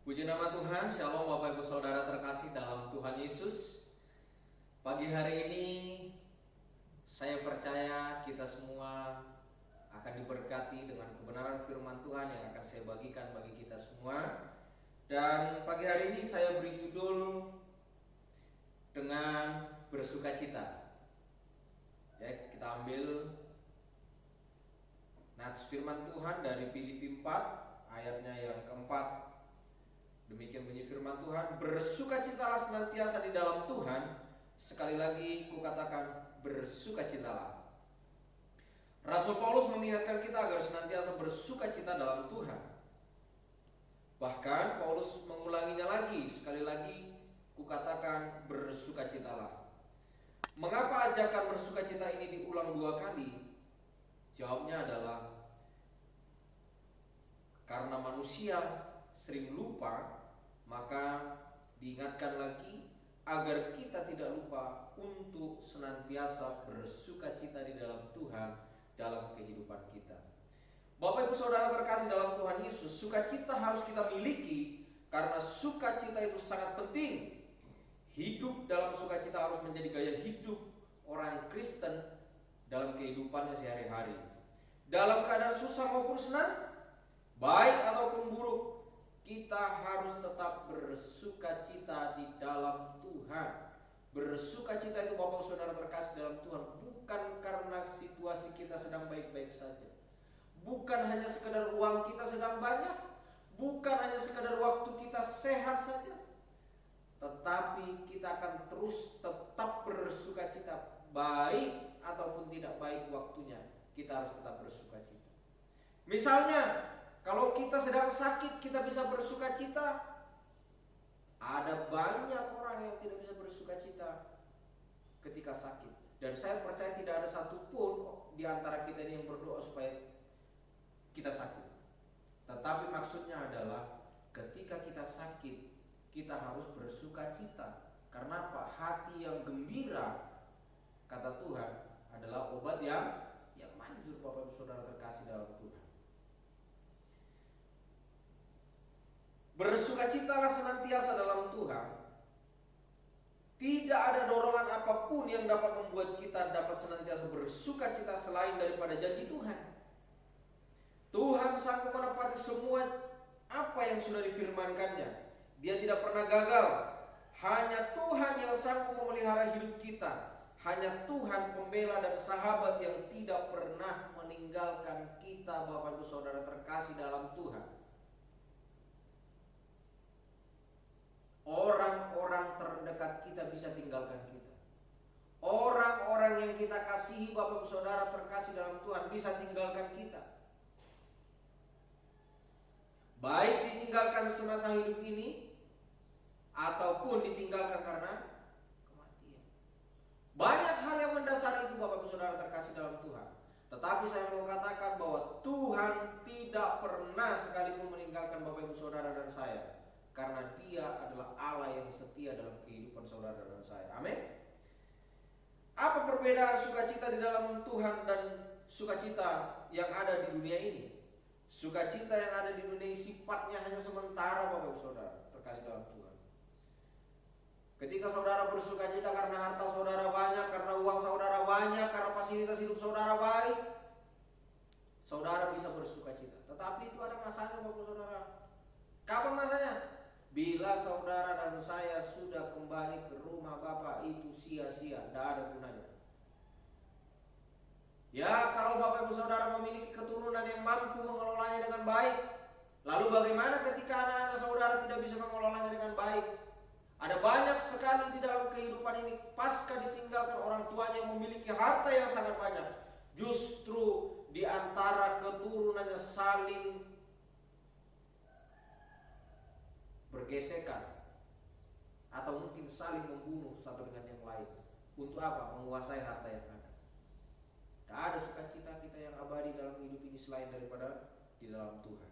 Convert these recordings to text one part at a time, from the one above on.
Puji nama Tuhan, Shalom Bapak Ibu Saudara terkasih dalam Tuhan Yesus. Pagi hari ini saya percaya kita semua akan diberkati dengan kebenaran firman Tuhan yang akan saya bagikan bagi kita semua. Dan pagi hari ini saya beri judul dengan bersukacita. Ya, kita ambil nats firman Tuhan dari Filipi 4 ayatnya yang keempat. Demikian bunyi firman Tuhan, bersukacitalah senantiasa di dalam Tuhan. Sekali lagi kukatakan, bersukacitalah. Rasul Paulus mengingatkan kita agar senantiasa bersukacita dalam Tuhan. Bahkan Paulus mengulanginya lagi, sekali lagi kukatakan, bersukacitalah. Mengapa ajakan bersukacita ini diulang 2 kali? Jawabnya adalah karena manusia sering lupa, maka diingatkan lagi agar kita tidak lupa untuk senantiasa bersukacita di dalam Tuhan dalam kehidupan kita. Bapak Ibu Saudara terkasih dalam Tuhan Yesus, sukacita harus kita miliki karena sukacita itu sangat penting. Hidup dalam sukacita harus menjadi gaya hidup orang Kristen dalam kehidupannya sehari-hari. Dalam keadaan susah maupun senang, baik ataupun buruk, kita harus tetap bersukacita di dalam Tuhan. Bersukacita itu Bapak Saudara terkasih dalam Tuhan bukan karena situasi kita sedang baik-baik saja, bukan hanya sekedar uang kita sedang banyak, bukan hanya sekedar waktu kita sehat saja, tetapi kita akan terus tetap bersukacita, baik ataupun tidak baik waktunya, kita harus tetap bersukacita. Misalnya, kalau kita sedang sakit, kita bisa bersukacita. Ada banyak orang yang tidak bisa bersukacita ketika sakit. Dan saya percaya tidak ada satupun di antara kita ini yang berdoa supaya kita sakit. Tetapi maksudnya adalah ketika kita sakit, kita harus bersukacita. Karena apa? Hati yang gembira, kata Tuhan, adalah obat yang manjur. Bapak Ibu Saudara terkasih dalam Tuhan, bersukacitalah senantiasa dalam Tuhan. Tidak ada dorongan apapun yang dapat membuat kita dapat senantiasa bersukacita selain daripada janji Tuhan. Tuhan sanggup menepati semua apa yang sudah difirmankannya. Dia tidak pernah gagal. Hanya Tuhan yang sanggup memelihara hidup kita. Hanya Tuhan pembela dan sahabat yang tidak pernah meninggalkan kita, Bapak Ibu Saudara terkasih dalam Tuhan. Orang-orang terdekat kita bisa tinggalkan kita. Orang-orang yang kita kasihi, Bapak Ibu Saudara terkasih dalam Tuhan, bisa tinggalkan kita. Baik ditinggalkan semasa hidup ini, ataupun ditinggalkan karena kematian. Banyak hal yang mendasari itu, Bapak Ibu Saudara terkasih dalam Tuhan. Tetapi saya mau katakan bahwa Tuhan tidak pernah sekalipun meninggalkan Bapak Ibu Saudara dan saya. Karena Dia adalah Allah yang setia dalam kehidupan saudara dan saya. Amin. Apa perbedaan sukacita di dalam Tuhan dan sukacita yang ada di dunia ini? Sukacita yang ada di dunia ini sifatnya hanya sementara, Bapak Ibu Saudara terkasih dalam Tuhan. Ketika saudara bersukacita karena harta saudara banyak, karena uang saudara banyak, karena fasilitas hidup saudara baik, saudara bisa bersukacita. Tetapi itu ada masanya, Bapak Ibu Saudara. Kapan masanya? Bila saudara dan saya sudah kembali ke rumah Bapak, itu sia-sia, tidak ada gunanya. Ya, kalau Bapak Ibu Saudara memiliki keturunan yang mampu mengelolanya dengan baik, lalu bagaimana ketika anak-anak saudara tidak bisa mengelolanya dengan baik? Ada banyak sekali di dalam kehidupan ini pasca ditinggalkan orang tuanya yang memiliki harta yang sangat banyak, justru di antara keturunannya saling bergesekan atau mungkin saling membunuh satu dengan yang lain. Untuk apa? Menguasai harta yang ada. Tidak ada sukacita kita yang abadi dalam hidup ini selain daripada di dalam Tuhan.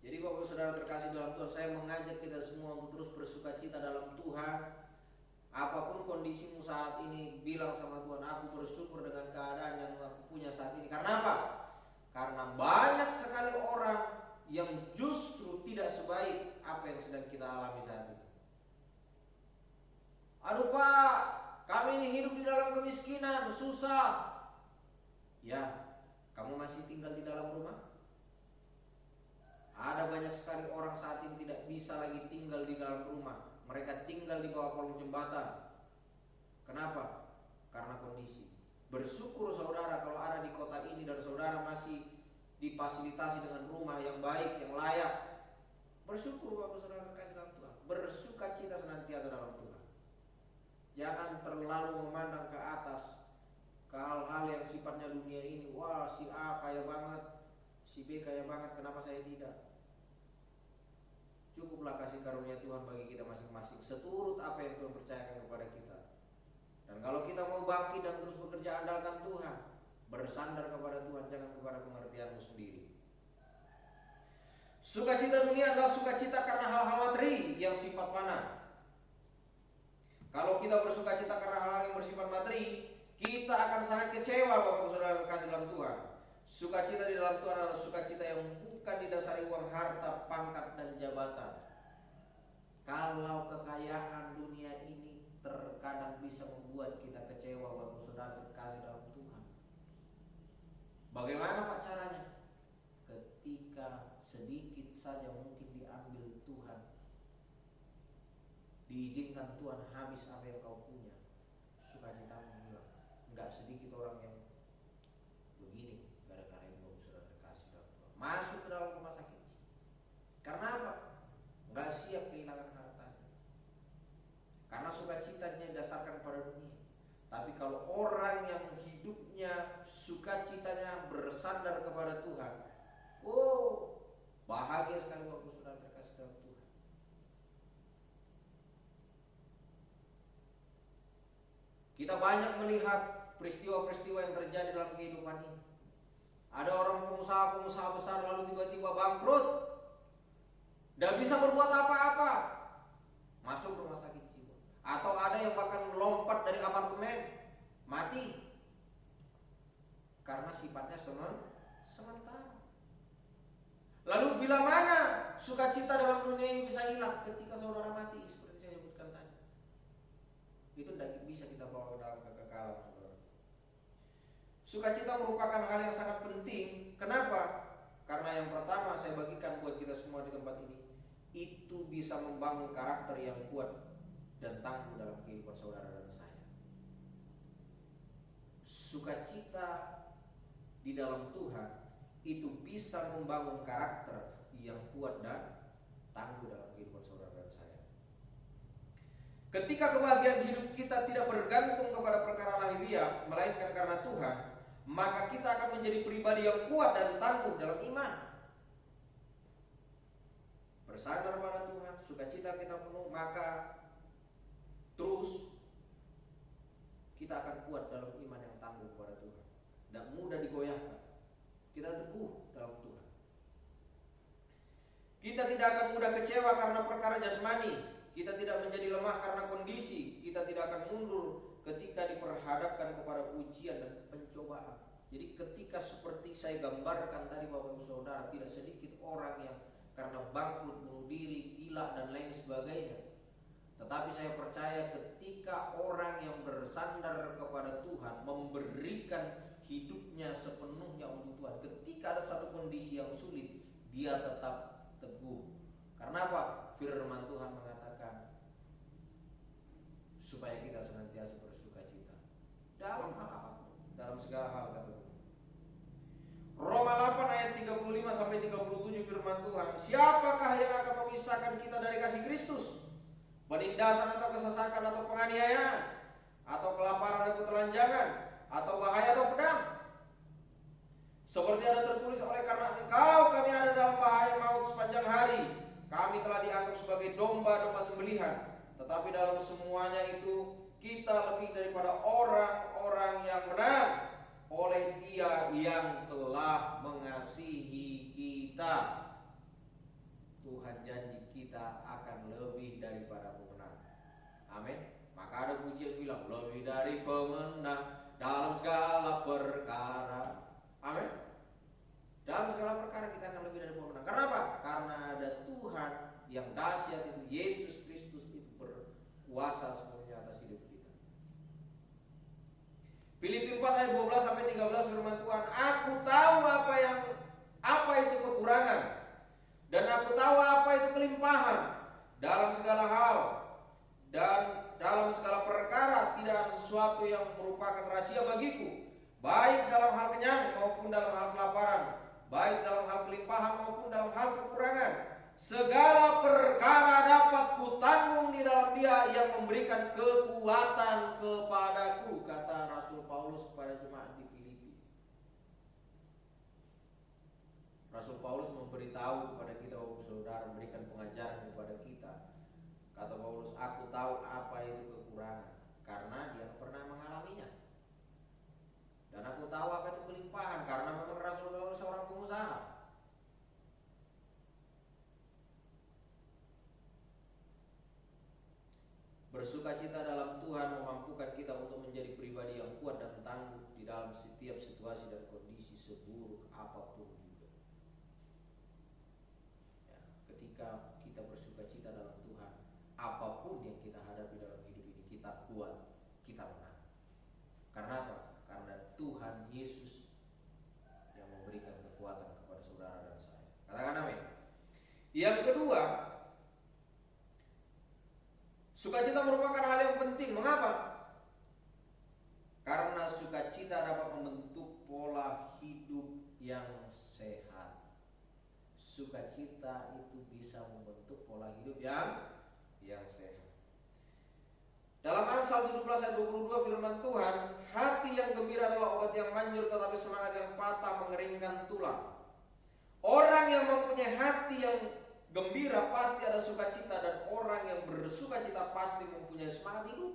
Jadi Bapak Saudara terkasih dalam Tuhan, saya mengajak kita semua untuk terus bersukacita dalam Tuhan. Apapun kondisimu saat ini, bilang sama Tuhan, aku bersyukur dengan keadaan yang aku punya saat ini. Karena apa? Karena banyak sekali orang yang justru tidak sebaik apa yang sedang kita alami saat ini. Aduh Pak, kami ini hidup di dalam kemiskinan, susah. Ya, kamu masih tinggal di dalam rumah? Ada banyak sekali orang saat ini tidak bisa lagi tinggal di dalam rumah. Mereka tinggal di bawah kolong jembatan. Kenapa? Karena kondisi. Bersyukur saudara kalau ada di kota ini dan saudara masih difasilitasi dengan rumah yang baik, yang layak. Bersyukur Bapak Saudara kasih dalam Tuhan. Bersuka cita senantiasa dalam Tuhan. Jangan terlalu memandang ke atas, ke hal-hal yang sifatnya dunia ini. Wah, si A kaya banget, si B kaya banget, kenapa saya tidak? Cukuplah kasih karunia Tuhan bagi kita masing-masing seturut apa yang Tuhan percayakan kepada kita. Dan kalau kita mau bangkit dan terus bekerja, andalkan Tuhan. Bersandar kepada Tuhan, jangan kepada pengertianmu sendiri. Sukacita dunia adalah sukacita karena hal-hal materi yang sifat fana. Kalau kita bersukacita karena hal-hal yang bersifat materi, kita akan sangat kecewa Bapak Saudara kasih dalam Tuhan. Sukacita di dalam Tuhan adalah sukacita yang bukan didasari uang, harta, pangkat, dan jabatan. Kalau kekayaan dunia ini terkadang bisa membuat kita kecewa Bapak Saudara terkasih dalam Tuhan. Bagaimana Pak caranya? Ketika sedikit saja mungkin diambil Tuhan, diizinkan Tuhan habis apa yang kau punya, sukacitamu hilang. Enggak sedikit orang yang begini gara-gara yang Bapak Saudara terkasih dalam Tuhan masuk ke dalam rumah sakit. Karena apa? Enggak siap kehilangan hartanya. Karena sukacitanya didasarkan pada dunia. Tapi kalau orang yang hidupnya sukacitanya bersandar kepada Tuhan, oh, bahagia sekali Bapak Saudara terkasih dalam Tuhan. Kita banyak melihat peristiwa-peristiwa yang terjadi dalam kehidupan ini. Ada orang pengusaha-pengusaha besar lalu tiba-tiba bangkrut, tidak bisa berbuat apa-apa, masuk rumah sakit jiwa. Atau ada yang bahkan lompat dari apartemen, mati, karena sifatnya sementara. Lalu bila mana sukacita dalam dunia ini bisa hilang? Ketika saudara mati, seperti saya sebutkan tadi. Itu tidak bisa kita bawa ke dalam kekekalan, saudara. Sukacita merupakan hal yang sangat penting. Kenapa? Karena yang pertama saya bagikan buat kita semua di tempat ini, itu bisa membangun karakter yang kuat dan tangguh dalam kehidupan saudara dan saya. Sukacita di dalam Tuhan itu bisa membangun karakter yang kuat dan tangguh dalam kehidupan saudara dan saya. Ketika kebahagiaan hidup kita tidak bergantung kepada perkara lahiriah, melainkan karena Tuhan, maka kita akan menjadi pribadi yang kuat dan tangguh dalam iman. Bersandar pada Tuhan, sukacita kita penuh, maka terus kita akan kuat dalam iman yang tangguh kepada Tuhan. Tidak mudah digoyahkan. Kita teguh dalam Tuhan. Kita tidak akan mudah kecewa karena perkara jasmani. Kita tidak menjadi lemah karena kondisi. Kita tidak akan mundur ketika diperhadapkan kepada ujian dan pencobaan. Jadi ketika seperti saya gambarkan tadi Bapak Ibu Saudara, tidak sedikit orang yang karena bangkrut, bunuh diri, gila dan lain sebagainya. Tetapi saya percaya ketika orang yang bersandar kepada Tuhan, memberikan hidupnya sepenuhnya untuk Tuhan, ketika ada satu kondisi yang sulit, dia tetap teguh. Karena apa? Firman Tuhan mengatakan supaya kita senantiasa bersukacita dalam hal apapun, dalam segala hal, kata Tuhan. Roma 8 ayat 35 sampai 37 firman Tuhan, siapakah yang akan memisahkan kita dari kasih Kristus? Penindasan atau kesesakan atau penganiayaan atau kelaparan atau ketelanjangan atau bahaya atau pedang? Seperti ada tertulis, oleh karena engkau kami ada dalam bahaya maut sepanjang hari. Kami telah dianggap sebagai domba-domba sembelihan. Tetapi dalam semuanya itu kita lebih daripada orang-orang yang menang oleh Dia yang telah mengasihi kita. Tuhan janji kita akan lebih daripada pemenang. Amin. Maka ada pujian bilang lebih dari pemenang dalam segala perkara. Amin. Dalam segala perkara kita akan lebih dari pemenang. Karena apa? yang dahsyat itu, Yesus Kristus itu berkuasa sepenuhnya atas hidup kita. Filipi 4 ayat 12 sampai 13 firman Tuhan, aku tahu apa itu kekurangan dan aku tahu apa itu kelimpahan dalam segala hal dan dalam segala perkara tidak ada sesuatu yang merupakan rahasia bagiku, baik dalam hal kenyang maupun dalam hal kelaparan, baik dalam hal kelimpahan maupun dalam hal kekurangan. Segala perkara dapat kutanggung di dalam Dia yang memberikan kekuatan kepadaku, kata Rasul Paulus kepada jemaat di Filipi. Rasul Paulus memberitahu kepada kita, saudara, memberikan pengajaran kepada kita. Kata Paulus, aku tahu apa itu kekurangan karena dia pernah mengalaminya. Dan aku tahu apa itu kelimpahan karena memang Rasul Paulus seorang pengusaha. Bersukacita dalam Tuhan memampukan kita untuk menjadi pribadi yang kuat dan tangguh di dalam setiap situasi dan kondisi seburuk apapun juga. Ya, ketika kita bersukacita dalam Tuhan, apapun yang kita hadapi dalam hidup ini, kita kuat, kita menang. Karena apa? Karena Tuhan Yesus yang memberikan kekuatan kepada saudara dan saya. Katakan amin. Yang kedua, sukacita merupakan hal yang penting. Mengapa? Karena sukacita dapat membentuk pola hidup yang sehat. Sukacita itu bisa membentuk pola hidup yang sehat. Dalam Amsal 17 ayat 22 firman Tuhan, hati yang gembira adalah obat yang manjur, tetapi semangat yang patah mengeringkan tulang. Orang yang mempunyai hati yang gembira pasti ada sukacita, dan orang yang bersukacita pasti mempunyai semangat hidup.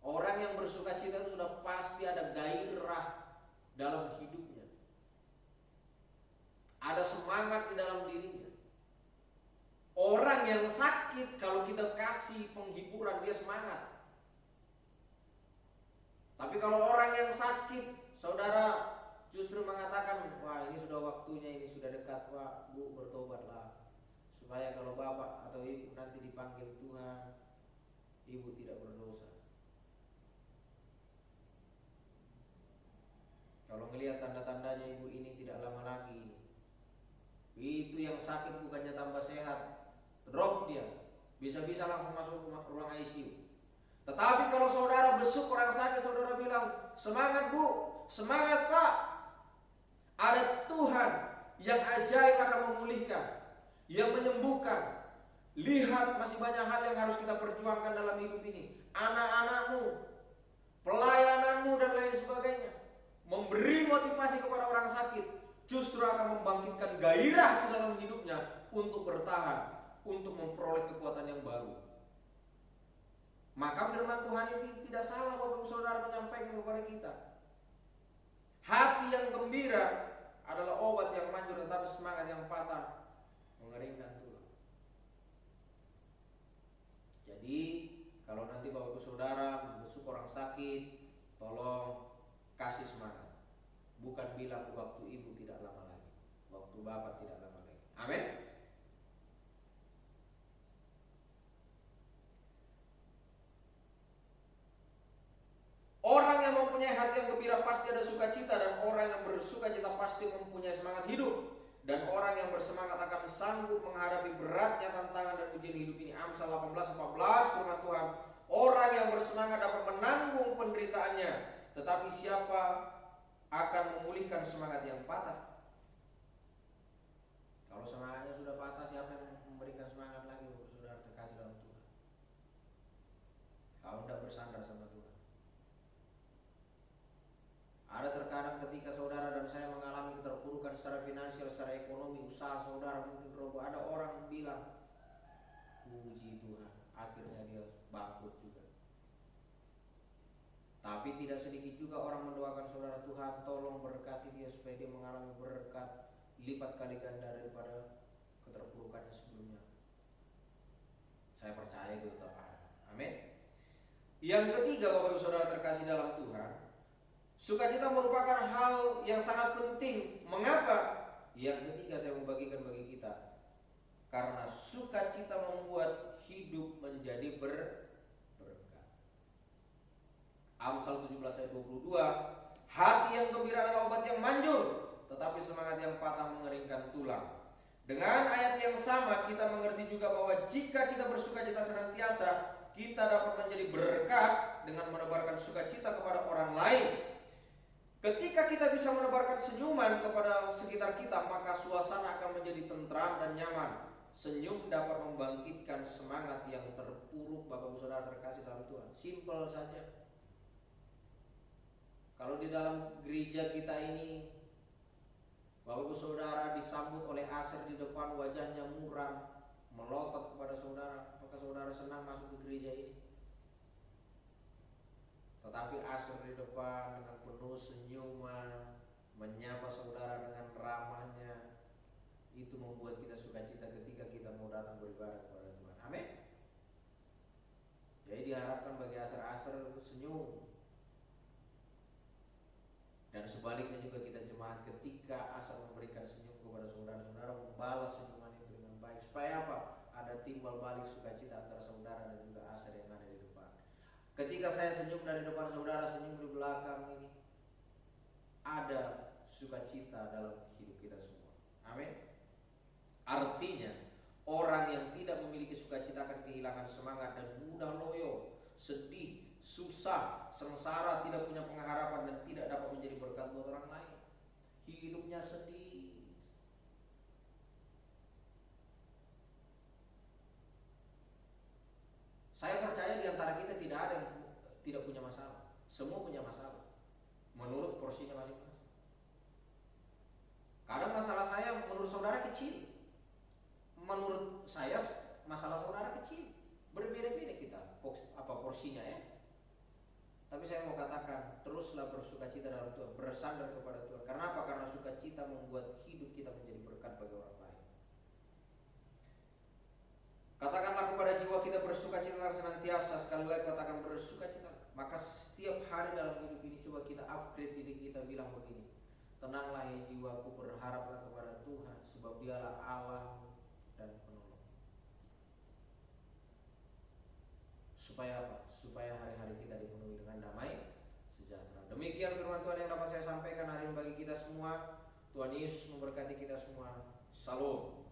Orang yang bersukacita itu sudah pasti ada gairah dalam hidupnya. Ada semangat di dalam dirinya. Orang yang sakit, kalau kita kasih penghiburan, dia semangat. Tapi kalau orang yang sakit, saudara justru mengatakan, wah ini sudah waktunya, ini sudah dekat, Pak, Bu, bertobatlah, supaya kalau Bapak atau Ibu nanti dipanggil Tuhan, Ibu tidak berdosa. Kalau melihat tanda-tandanya Ibu ini tidak lama lagi, itu yang sakit bukannya tambah sehat, drop dia, bisa-bisa langsung masuk ruang ICU. Tetapi kalau saudara besuk orang sakit, saudara bilang, semangat Bu, semangat Pak, ada Tuhan yang ajaib akan memulihkan, yang menyembuhkan. Lihat, masih banyak hal yang harus kita perjuangkan dalam hidup ini. Anak-anakmu, pelayananmu dan lain sebagainya. Memberi motivasi kepada orang sakit justru akan membangkitkan gairah di dalam hidupnya untuk bertahan, untuk memperoleh kekuatan yang baru. Maka firman Tuhan ini tidak salah Bapak Ibu Saudara menyampaikan kepada kita. Hati yang gembira adalah obat yang manjur, tetapi semangat yang patah mengeringkan tulang. Jadi kalau nanti Bapak Ibu Saudara membesuk orang sakit, tolong kasih semangat. Bukan bilang waktu Ibu tidak lama lagi, waktu Bapak tidak lama lagi. Amin. Orang yang mempunyai hati yang gembira pasti ada sukacita, dan orang yang bersukacita pasti mempunyai semangat hidup. Dan orang yang bersemangat akan sanggup menghadapi beratnya tantangan dan ujian hidup ini. Amsal 18:14 firman Tuhan, orang yang bersemangat dapat menanggung penderitaannya, tetapi siapa akan memulihkan semangat yang patah? Kalau semangatnya sudah patah, siapa yang memberikan semangat lagi? Saudara terkasih dalam Tuhan, kalau tidak bersandar sama Tuhan. Ada terkadang ketika saudara dan saya mengalami keterpurukan secara finansial, secara ekonomi, usaha saudara mungkin roboh. Ada orang bilang, puji Tuhan, akhirnya dia bangkrut juga. Tapi tidak sedikit juga orang mendoakan saudara, Tuhan tolong berkati dia supaya dia mengalami berkat lipat kali ganda daripada keterpurukannya sebelumnya. Saya percaya itu tetap ada. Amin. Yang ketiga Bapak Ibu Saudara terkasih dalam Tuhan, sukacita merupakan hal yang sangat penting. Mengapa? Yang ketiga saya membagikan bagi kita, karena sukacita membuat hidup menjadi berkat. Amsal 17 ayat 22, hati yang gembira adalah obat yang manjur, tetapi semangat yang patah mengeringkan tulang. Dengan ayat yang sama kita mengerti juga bahwa jika kita bersukacita senantiasa, kita dapat menjadi berkat dengan menebarkan sukacita kepada orang lain. Ketika kita bisa menebarkan senyuman kepada sekitar kita, maka suasana akan menjadi tentram dan nyaman. Senyum dapat membangkitkan semangat yang terpuruk. Bapak Ibu Saudara terkasih dalam Tuhan, simpel saja. Kalau di dalam gereja kita ini Bapak Ibu Saudara disambut oleh Aser di depan, wajahnya muram, melotot kepada saudara, apakah saudara senang masuk ke gereja ini? Tetapi Aser di depan dengan penuh senyuman, menyapa saudara dengan ramahnya, itu membuat kita sukacita ketika kita mau datang beribadah kepada Tuhan. Amin. Jadi diharapkan bagi Aser-Aser senyum. Dan sebaliknya juga kita jemaat, ketika Aser memberikan senyum kepada saudara-saudara, membalas senyuman itu dengan baik. Supaya apa? Ada timbal balik sukacita antara saudara dan juga Aser yang ada di depan. Ketika saya senyum dari depan, saudara senyum di belakang ini, ada sukacita dalam hidup kita semua. Amin. Artinya orang yang tidak memiliki sukacita akan kehilangan semangat dan mudah loyo, sedih, susah, sengsara, tidak punya pengharapan dan tidak dapat menjadi berkat buat orang lain. Hidupnya sedih. Saya percaya di antara kita tidak ada yang tidak punya masalah. Semua punya masalah menurut porsinya masing-masing. Kadang masalah saya menurut saudara kecil, menurut saya masalah saudara kecil. Berbeda-beda kita porsinya ya. Tapi saya mau katakan, teruslah bersukacita dalam Tuhan, bersandar kepada Tuhan. Karena apa? Karena sukacita membuat hidup kita menjadi berkat bagi orang lain. Katakanlah kepada jiwa kita bersukacita senantiasa. Sekali lagi katakan bersukacita. Maka setiap hari dalam hidup ini coba kita upgrade diri kita, bilang begini, tenanglah hai jiwaku, berharaplah kepada Tuhan, sebab Dialah Allah dan penolong. Supaya apa? Supaya hari-hari kita dipenuhi dengan damai sejahtera. Demikian firman Tuhan yang dapat saya sampaikan hari ini bagi kita semua. Tuhan Yesus memberkati kita semua. Salam.